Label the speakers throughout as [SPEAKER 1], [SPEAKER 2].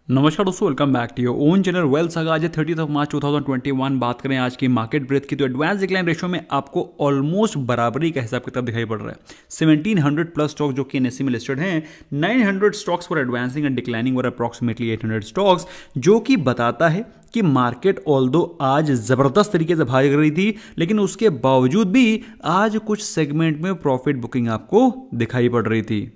[SPEAKER 1] नमस्कार दोस्तों, welcome back to your own channel wealth saga. आज 30 मार्च 2021 बात करें आज की मार्केट ब्रेथ की, तो एडवांस डिक्लाइन रेशियो में आपको ऑलमोस्ट बराबरी का हिसाब किताब दिखाई पड़ रहा है। 1700 प्लस स्टॉक जो कि एनएससी में लिस्टेड हैं, 900 stocks for advancing and declining were approximately 800 stocks, जो कि बताता है कि मार्केट ऑल्दो आज जबरदस्त तरीके से भाग रही थी, लेकिन उसके बावजूद भी आज कुछ सेगमेंट में प्रॉफिट बुकिंग आपको दिखाई पड़ रही थी।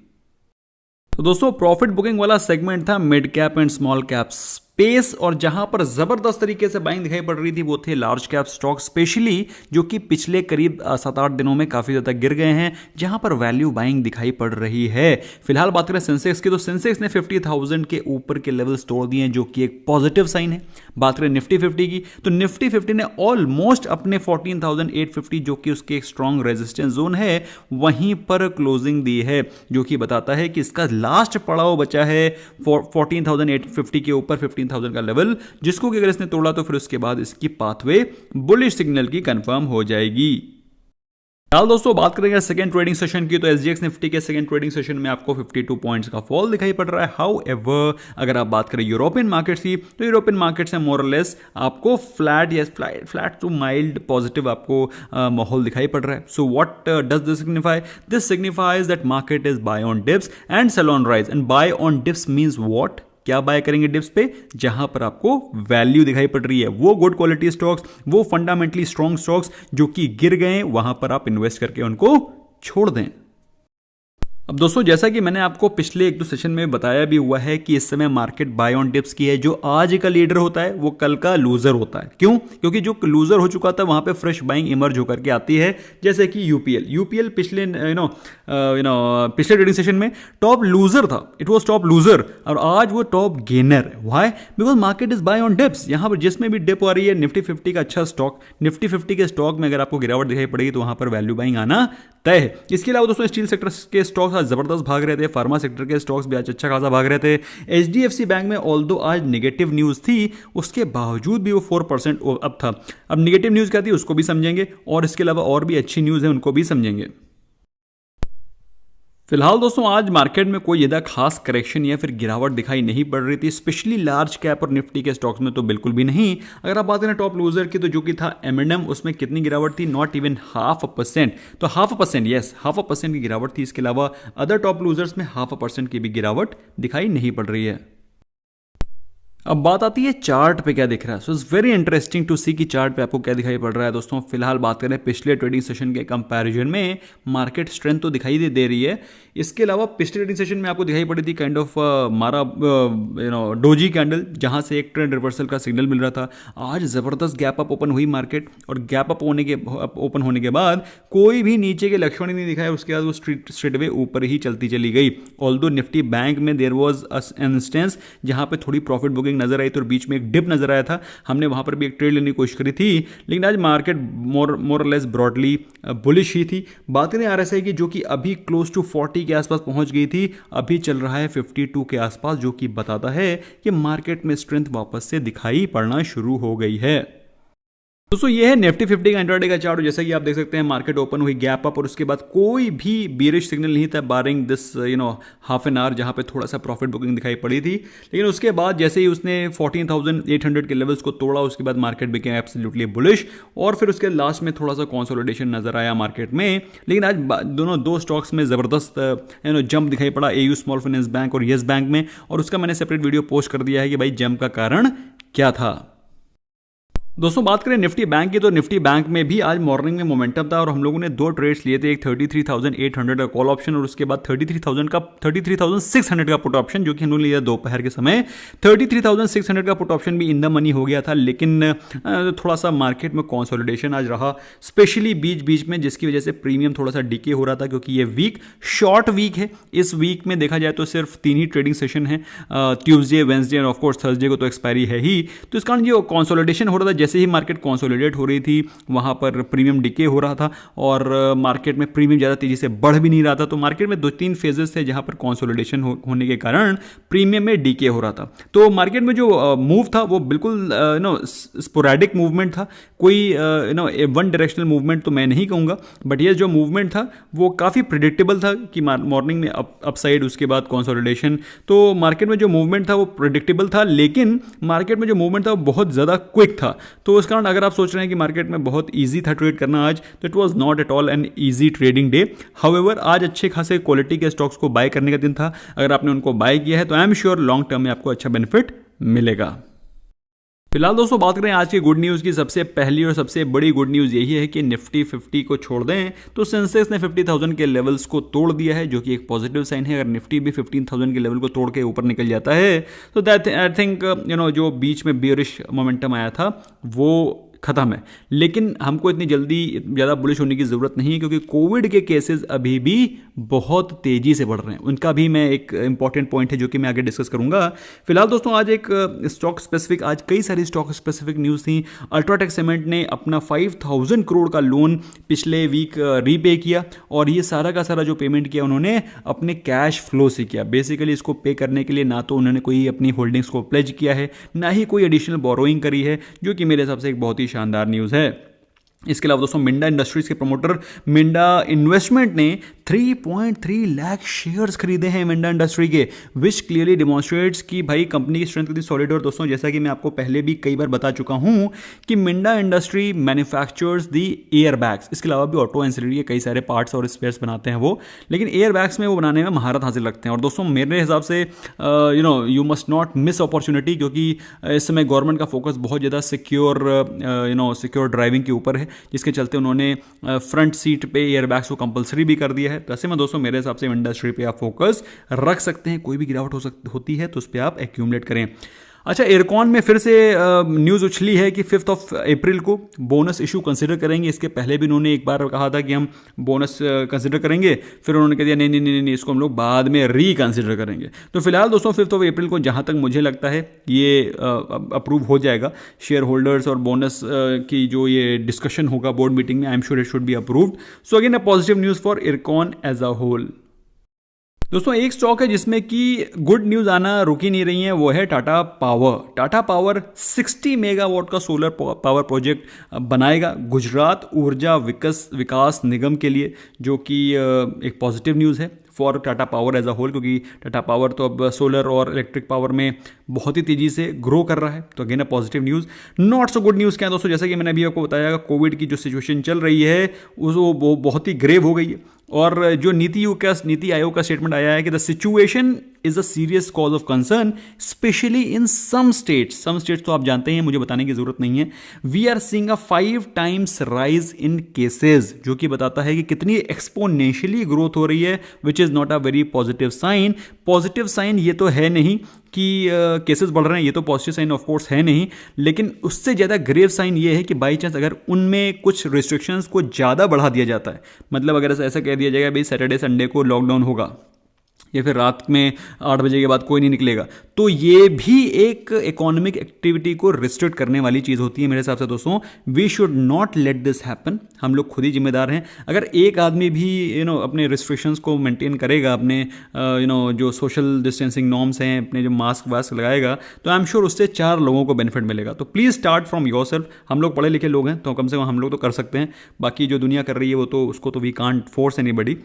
[SPEAKER 1] तो दोस्तों, प्रॉफिट बुकिंग वाला सेगमेंट था mid cap and small cap space, और जहां पर जबरदस्त तरीके से बाइंग दिखाई पड़ रही थी वो थे लार्ज कैप स्टॉक, स्पेशली जो कि पिछले करीब 7-8 दिनों में काफी ज्यादा गिर गए हैं, जहां पर वैल्यू बाइंग दिखाई पड़ रही है। फिलहाल बात करें सेंसेक्स की, तो सेंसेक्स ने 50,000 के ऊपर के लेवल्स तोड़ दिए हैं, जो कि एक पॉजिटिव साइन है। बात करें निफ्टी 50 की, तो निफ्टी 50 ने ऑलमोस्ट अपने 14,850 जो कि उसके एक स्ट्रॉन्ग रेजिस्टेंस जोन है वहीं पर क्लोजिंग दी है, जो कि बताता है कि इसका लास्ट पड़ाव बचा है 14,850 के ऊपर 15,000 का लेवल, जिसको कि अगर इसने तोड़ा तो फिर उसके बाद इसकी पाथवे बुलिश सिग्नल की कंफर्म हो जाएगी। फिलहाल दोस्तों बात करेंगे सेकंड ट्रेडिंग सेशन की, तो एसजीएक्स निफ्टी के सेकंड ट्रेडिंग सेशन में आपको 52 पॉइंट्स का फॉल दिखाई पड़ रहा है। हाउ एवर अगर आप बात करें यूरोपियन मार्केट्स की, तो यूरोपियन मार्केट्स में मोर और लेस आपको फ्लैट टू माइल्ड पॉजिटिव आपको माहौल दिखाई पड़ रहा है। So what does this signify? This signifies that market is buy on dips and sell on rise, and buy on dips means what? क्या बाय करेंगे डिप्स पे? जहां पर आपको वैल्यू दिखाई पड़ रही है, वो गुड क्वालिटी स्टॉक्स, वो फंडामेंटली स्ट्रॉन्ग स्टॉक्स जो कि गिर गए, वहां पर आप इन्वेस्ट करके उनको छोड़ दें। अब दोस्तों, जैसा कि मैंने आपको पिछले 1-2 सेशन में बताया भी हुआ है कि इस समय मार्केट बाय ऑन डिप्स की है। जो आज का लीडर होता है वो कल का लूजर होता है। क्यों? क्योंकि जो लूजर हो चुका था वहां पे फ्रेश बाइंग इमर्ज होकर के आती है। जैसे कि यूपीएल पिछले पिछले ट्रेडिंग सेशन में टॉप लूजर था, इट वाज टॉप लूजर, और आज वो top gainer. Why? Because market is buy on dips. यहां पर जिसमें भी डिप आ रही है, निफ्टी 50 का अच्छा स्टॉक, निफ्टी 50 के स्टॉक में अगर आपको गिरावट दिखाई पड़ेगी तो वहां पर वैल्यू बाइंग आना तय है। इसके अलावा दोस्तों, स्टील सेक्टर के स्टॉक्स आज जबरदस्त भाग रहे थे, फार्मा सेक्टर के स्टॉक्स भी आज अच्छा खासा भाग रहे थे। एचडीएफसी बैंक में ऑल्दो आज नेगेटिव न्यूज थी, उसके बावजूद भी वो 4% अप था। अब नेगेटिव न्यूज क्या थी उसको भी समझेंगे, और इसके अलावा और भी अच्छी न्यूज है उनको भी समझेंगे। फिलहाल दोस्तों, आज मार्केट में कोई ज़्यादा खास करेक्शन या फिर गिरावट दिखाई नहीं पड़ रही थी, स्पेशली लार्ज कैप और निफ्टी के स्टॉक्स में तो बिल्कुल भी नहीं। अगर आप बात करें टॉप लूजर की, तो जो कि था एम&एम, उसमें कितनी गिरावट थी? Not even 0.5%। तो 0.5%, यस 0.5% की गिरावट थी। इसके अलावा अदर टॉप लूजर्स में 0.5% की भी गिरावट दिखाई नहीं पड़ रही है। अब बात आती है चार्ट पे क्या दिख रहा है। So it's very interesting to see कि चार्ट पे आपको क्या दिखाई पड़ रहा है। दोस्तों, फिलहाल बात करें पिछले ट्रेडिंग सेशन के कंपैरिजन में मार्केट स्ट्रेंथ तो दिखाई दे रही है। इसके अलावा पिछले ट्रेडिंग सेशन में आपको दिखाई पड़ी थी काइंड ऑफ मारा डोजी कैंडल, जहां से एक ट्रेंड रिवर्सल का सिग्नल मिल रहा था। आज जबरदस्त गैप अप ओपन हुई मार्केट, और गैप अप ओपन होने के बाद कोई भी नीचे के लक्षण ही नहीं दिखाया। उसके बाद वो स्ट्रेट वे ऊपर ही चलती चली गई। ऑल्दो निफ्टी बैंक में देयर वाज एन इंस्टेंस जहां पे थोड़ी प्रॉफिट बुकिंग नजर आई थी और बीच में एक डिप नजर आया था। हमने वहां पर भी एक ट्रेड लेने की कोशिश करी थी, लेकिन आज market more less broadly bullish ही थी। बात करें आरएसआई की, जो कि अभी क्लोज टू 40 के आसपास पहुंच गई थी, अभी चल रहा है 52 के आसपास, जो कि बताता है कि मार्केट में स्ट्रेंथ वापस से दिखाई पड़ना शुरू हो गई है। दोस्तों, ये है निफ्टी 50 का इंट्राडे का चार्ट। जैसा कि आप देख सकते हैं, मार्केट ओपन हुई गैप अप, और उसके बाद कोई भी बीरिश सिग्नल नहीं था बारिंग दिस हाफ एन आवर, जहां पे थोड़ा सा प्रॉफिट बुकिंग दिखाई पड़ी थी। लेकिन उसके बाद जैसे ही उसने 14,800 के लेवल्स को तोड़ा, उसके बाद मार्केट बिकेम एब्सोल्युटली बुलिश, और फिर उसके लास्ट में थोड़ा सा कंसोलिडेशन नजर आया मार्केट में। लेकिन आज दो स्टॉक्स में जबरदस्त जंप दिखाई पड़ा, एयू स्मॉल फाइनेंस बैंक और येस बैंक में, और उसका मैंने सेपरेट वीडियो पोस्ट कर दिया है कि भाई जंप का कारण क्या था। दोस्तों, बात करें निफ्टी बैंक की, तो निफ्टी बैंक में भी आज मॉर्निंग में मोमेंटम था, और हम लोगों ने 2 ट्रेड्स लिए थे। एक 33,800 का कॉल ऑप्शन, और उसके बाद 33,600 का पुट ऑप्शन, जो कि हम लोगों ने लिया दोपहर के समय। 33,600 का पुट ऑप्शन भी इन द मनी हो गया था, लेकिन थोड़ा सा मार्केट में कंसोलिडेशन आज रहा, स्पेशली बीच बीच में, जिसकी वजह से प्रीमियम थोड़ा सा डिके हो रहा था, क्योंकि ये वीक शॉर्ट वीक है। इस वीक में देखा जाए तो सिर्फ 3 ही ट्रेडिंग सेशन है, ट्यूसडे, वेंसडे और ऑफकोर्स थर्सडे को तो एक्सपायरी है ही। तो इस कारण जो कंसोलिडेशन हो रहा था, जैसे ही मार्केट कंसोलिडेट हो रही थी वहाँ पर प्रीमियम डिके हो रहा था और मार्केट में प्रीमियम ज़्यादा तेज़ी से बढ़ भी नहीं रहा था। तो मार्केट में 2-3 फेजेस थे जहाँ पर कंसोलिडेशन होने के कारण प्रीमियम में डीके हो रहा था। तो मार्केट में जो मूव था वो बिल्कुल स्पोरेडिक मूवमेंट था, कोई वन डायरेक्शनल मूवमेंट तो मैं नहीं कहूँगा, बट ये जो मूवमेंट था वो काफ़ी प्रिडिक्टेबल था कि मॉर्निंग में अपसाइड, उसके बाद कंसोलिडेशन। तो मार्केट में जो मूवमेंट था वो प्रिडिक्टेबल था, लेकिन मार्केट में जो मूवमेंट था वो बहुत ज़्यादा क्विक था। तो उस कारण अगर आप सोच रहे हैं कि मार्केट में बहुत ईजी था ट्रेड करना आज, तो it was not at all an easy trading day. However आज अच्छे खासे क्वालिटी के स्टॉक्स को बाय करने का दिन था। अगर आपने उनको बाय किया है तो आई एम श्योर लॉन्ग टर्म में आपको अच्छा बेनिफिट मिलेगा। फिलहाल दोस्तों बात करें आज की गुड न्यूज़ की, सबसे पहली और सबसे बड़ी गुड न्यूज़ यही है कि निफ्टी 50 को छोड़ दें तो सेंसेक्स ने 50,000 के लेवल्स को तोड़ दिया है, जो कि एक पॉजिटिव साइन है। अगर निफ्टी भी 15,000 के लेवल को तोड़ के ऊपर निकल जाता है तो दैट आई थिंक जो बीच में बियरिश मोमेंटम आया था वो खत्म है। लेकिन हमको इतनी जल्दी ज़्यादा बुलिश होने की ज़रूरत नहीं है, क्योंकि कोविड के केसेस अभी भी बहुत तेज़ी से बढ़ रहे हैं। उनका भी मैं एक इंपॉर्टेंट पॉइंट है जो कि मैं आगे डिस्कस करूंगा। फिलहाल दोस्तों आज एक स्टॉक स्पेसिफिक, आज कई सारी स्टॉक स्पेसिफिक न्यूज़ थी। अल्ट्राटेक सीमेंट ने अपना 5,000 करोड़ का लोन पिछले वीक रीपे किया, और ये सारा का सारा जो पेमेंट किया उन्होंने अपने कैश फ्लो से किया। बेसिकली इसको पे करने के लिए ना तो उन्होंने कोई अपनी होल्डिंग्स को प्लेज किया है, ना ही कोई एडिशनल बोरोइंग करी है, जो कि मेरे हिसाब से एक बहुत ही शानदार न्यूज़ है। इसके अलावा दोस्तों मिंडा इंडस्ट्रीज के प्रमोटर मिंडा इन्वेस्टमेंट ने 3.3 लाख शेयर्स खरीदे हैं मिंडा इंडस्ट्री के, विच क्लियरली डिमॉन्स्ट्रेट्स कि भाई कंपनी की स्ट्रेंथ कितनी सॉलिड है। और दोस्तों जैसा कि मैं आपको पहले भी कई बार बता चुका हूं कि Minda industry manufactures the air bags, इसके अलावा भी ऑटो एंसिलरी के कई सारे पार्ट्स और स्पेयर्स बनाते हैं वो, लेकिन एयर बैग्स में वो बनाने में महारत हासिल रखते हैं। और दोस्तों मेरे हिसाब से you must not miss opportunity, क्योंकि इस समय गवर्नमेंट का फोकस बहुत ज़्यादा सिक्योर ड्राइविंग के ऊपर है, जिसके चलते उन्होंने फ्रंट सीट पे एयरबैग्स को कंपलसरी भी कर दिया है। तो ऐसे में दोस्तों मेरे हिसाब से इंडस्ट्री पे आप फोकस रख सकते हैं। कोई भी गिरावट होती है तो उस पर आप एक्यूमुलेट करें। अच्छा, एयरकॉन में फिर से न्यूज़ उछली है कि 5 अप्रैल को बोनस इशू कंसिडर करेंगे। इसके पहले भी उन्होंने एक बार कहा था कि हम बोनस कंसिडर करेंगे, फिर उन्होंने कह दिया नहीं नहीं नहीं नहीं, इसको हम लोग बाद में रिकंसिडर करेंगे। तो फिलहाल दोस्तों 5 अप्रैल को जहाँ तक मुझे लगता है ये अप्रूव हो जाएगा। शेयर होल्डर्स और बोनस की जो ये डिस्कशन होगा बोर्ड मीटिंग में, I am sure it should be approved. So again a positive news for Aircon as a whole. दोस्तों एक स्टॉक है जिसमें कि गुड न्यूज़ आना रुकी नहीं रही है, वो है Tata power. Tata power 60 megawatt का सोलर पावर प्रोजेक्ट बनाएगा गुजरात ऊर्जा विकास निगम के लिए, जो कि एक पॉजिटिव न्यूज़ है for Tata Power as a whole, क्योंकि टाटा पावर तो अब सोलर और इलेक्ट्रिक पावर में बहुत ही तेज़ी से ग्रो कर रहा है। तो again a positive news. Not so good news क्या है दोस्तों, जैसा कि मैंने अभी आपको बताया, कोविड की जो सिचुएशन चल रही है वो बहुत ही ग्रेव हो गई है। और जो नीति आयोग का स्टेटमेंट आया है कि the situation is a serious cause of concern specially in some states तो आप जानते हैं, मुझे बताने की जरूरत नहीं है। We are seeing a 5 times rise in cases, जो कि बताता है कि कितनी एक्सपोनेंशियली ग्रोथ हो रही है, which is not a very positive sign. Positive sign ये तो है नहीं कि केसेस बढ़ रहे हैं, ये तो पॉजिटिव साइन ऑफ कोर्स है नहीं, लेकिन उससे ज़्यादा ग्रेव साइन ये है कि बाई चांस अगर उनमें कुछ रिस्ट्रिक्शंस को ज़्यादा बढ़ा दिया जाता है, मतलब अगर ऐसा कह दिया जाएगा भाई सैटरडे संडे को लॉकडाउन होगा या फिर रात में 8 बजे के बाद कोई नहीं निकलेगा, तो ये भी एक इकोनॉमिक एक्टिविटी को रिस्ट्रिक्ट करने वाली चीज़ होती है मेरे हिसाब से। दोस्तों we should not let this happen, हम लोग खुद ही जिम्मेदार हैं। अगर एक आदमी भी अपने रिस्ट्रिक्शंस को मेंटेन करेगा, अपने जो सोशल डिस्टेंसिंग नॉर्म्स हैं, अपने जो मास्क वास्क लगाएगा, तो आई एम श्योर उससे 4 लोगों को बेनिफिट मिलेगा। तो please start from your self. हम लोग पढ़े लिखे लोग हैं तो कम से कम हम लोग तो कर सकते हैं, बाकी जो दुनिया कर रही है वो तो उसको तो वी कांट फोर्स एनीबडी।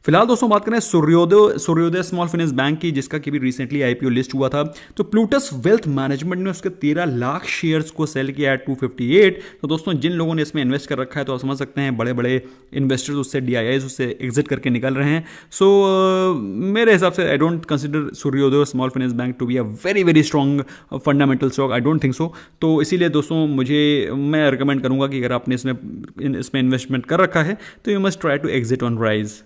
[SPEAKER 1] फिलहाल दोस्तों बात करें सूर्योदय स्मॉल फाइनेंस बैंक की, जिसका कि भी रिसेंटली आईपीओ लिस्ट हुआ था। तो प्लूटस वेल्थ मैनेजमेंट ने उसके 13 लाख शेयर्स को सेल किया है 258। तो दोस्तों जिन लोगों ने इसमें इन्वेस्ट कर रखा है तो आप समझ सकते हैं बड़े बड़े इन्वेस्टर्स उससे DIIs उससे एग्जिट करके निकल रहे हैं। सो मेरे हिसाब से I don't consider Suryoday small finance bank to be a very very strong fundamental stock, I don't think so. तो इसीलिए दोस्तों मैं रिकमेंड करूंगा कि अगर आपने इसमें इन्वेस्टमेंट कर रखा है तो you must try to exit on rise.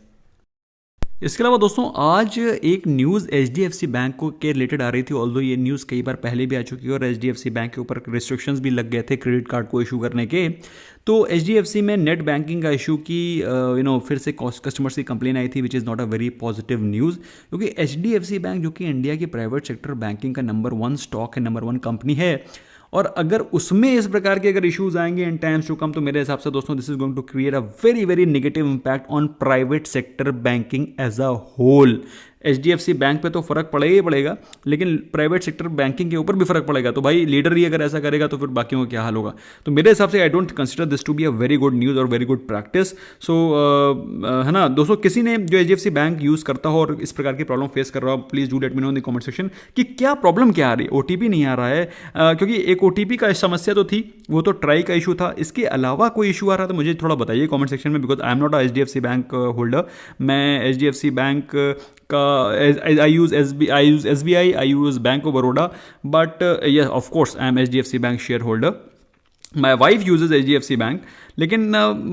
[SPEAKER 1] इसके अलावा दोस्तों आज एक न्यूज़ HDFC बैंक को के रिलेटेड आ रही थी, ऑल्दो ये न्यूज़ कई बार पहले भी आ चुकी है और HDFC बैंक के ऊपर रिस्ट्रिक्शंस भी लग गए थे क्रेडिट कार्ड को इशू करने के। तो HDFC में नेट बैंकिंग का इशू की फिर से कस्टमर्स की कंप्लेन आई थी, which is not a very positive news, क्योंकि HDFC बैंक जो कि इंडिया की प्राइवेट सेक्टर बैंकिंग का नंबर 1 स्टॉक है, नंबर 1 कंपनी है, और अगर उसमें इस प्रकार के अगर इश्यूज आएंगे इन टाइम्स टू कम, तो मेरे हिसाब से दोस्तों this is going to create a very very negative impact on private sector banking as a whole. HDFC bank पे तो फर्क पड़ेगा ही पड़ेगा, लेकिन प्राइवेट सेक्टर बैंकिंग के ऊपर भी फर्क पड़ेगा। तो भाई लीडर ही अगर ऐसा करेगा तो फिर बाकियों का क्या हाल होगा। तो मेरे हिसाब से I don't consider this to be a very good news और वेरी गुड प्रैक्टिस। सो है ना दोस्तों, किसी ने जो HDFC बैंक यूज़ करता हो और इस प्रकार की प्रॉब्लम फेस कर रहा हो, please do let me know in the comment section कि क्या प्रॉब्लम क्या आ रही है। OTP नहीं आ रहा है, क्योंकि एक OTP का समस्या तो थी, वो तो ट्राई का इशू था। इसके अलावा कोई इशू आ रहा था मुझे थोड़ा बताइए कमेंट सेक्शन में, because I am not a HDFC bank holder. मैं HDFC बैंक का I use SBI, I use Bank of Baroda, but yeah, of course I am HDFC Bank shareholder. My wife uses HDFC bank, लेकिन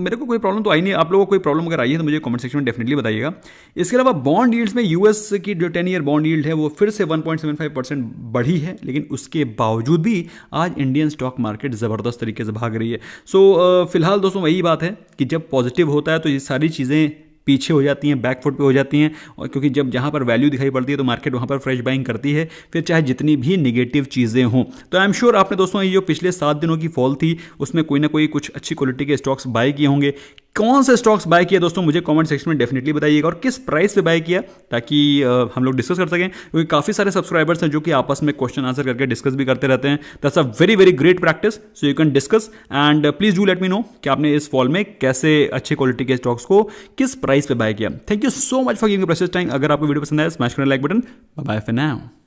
[SPEAKER 1] मेरे को कोई problem तो आई नहीं। आप लोगों को कोई प्रॉब्लम अगर आई है तो मुझे कमेंट सेक्शन में डेफिनेटली बताइएगा। इसके अलावा बॉन्ड यील्ड्स में US की जो 10 ईयर बॉन्ड यील्ड है वो फिर से 1.75% बढ़ी है, लेकिन उसके बावजूद भी आज इंडियन स्टॉक मार्केट ज़बरदस्त तरीके से भाग रही है। सो फिलहाल दोस्तों वही बात है कि जब पॉजिटिव होता है तो ये सारी चीज़ें पीछे हो जाती हैं, बैकफुट पे हो जाती हैं, और क्योंकि जब जहाँ पर वैल्यू दिखाई पड़ती है तो मार्केट वहाँ पर फ्रेश बाइंग करती है, फिर चाहे जितनी भी निगेटिव चीज़ें हों। तो आई एम श्योर आपने दोस्तों ये जो पिछले 7 दिनों की फॉल थी उसमें कोई ना कोई कुछ अच्छी क्वालिटी के स्टॉक्स बाय किए होंगे। कौन से स्टॉक्स बाय किया दोस्तों मुझे कमेंट सेक्शन में डेफिनेटली बताइएगा, और किस प्राइस पे बाय किया, ताकि हम लोग डिस्कस कर सकें, क्योंकि काफ़ी सारे सब्सक्राइबर्स हैं जो कि आपस में क्वेश्चन आंसर करके डिस्कस भी करते रहते हैं। That's a very very great practice, so you can discuss and please do let me know कि आपने इस फॉल में कैसे अच्छे क्वालिटी के स्टॉक्स को किस प्राइस पे बाय किया। Thank you so much for giving precious time. अगर आपको वीडियो पसंद आया स्मैश करें like button. Bye bye for now.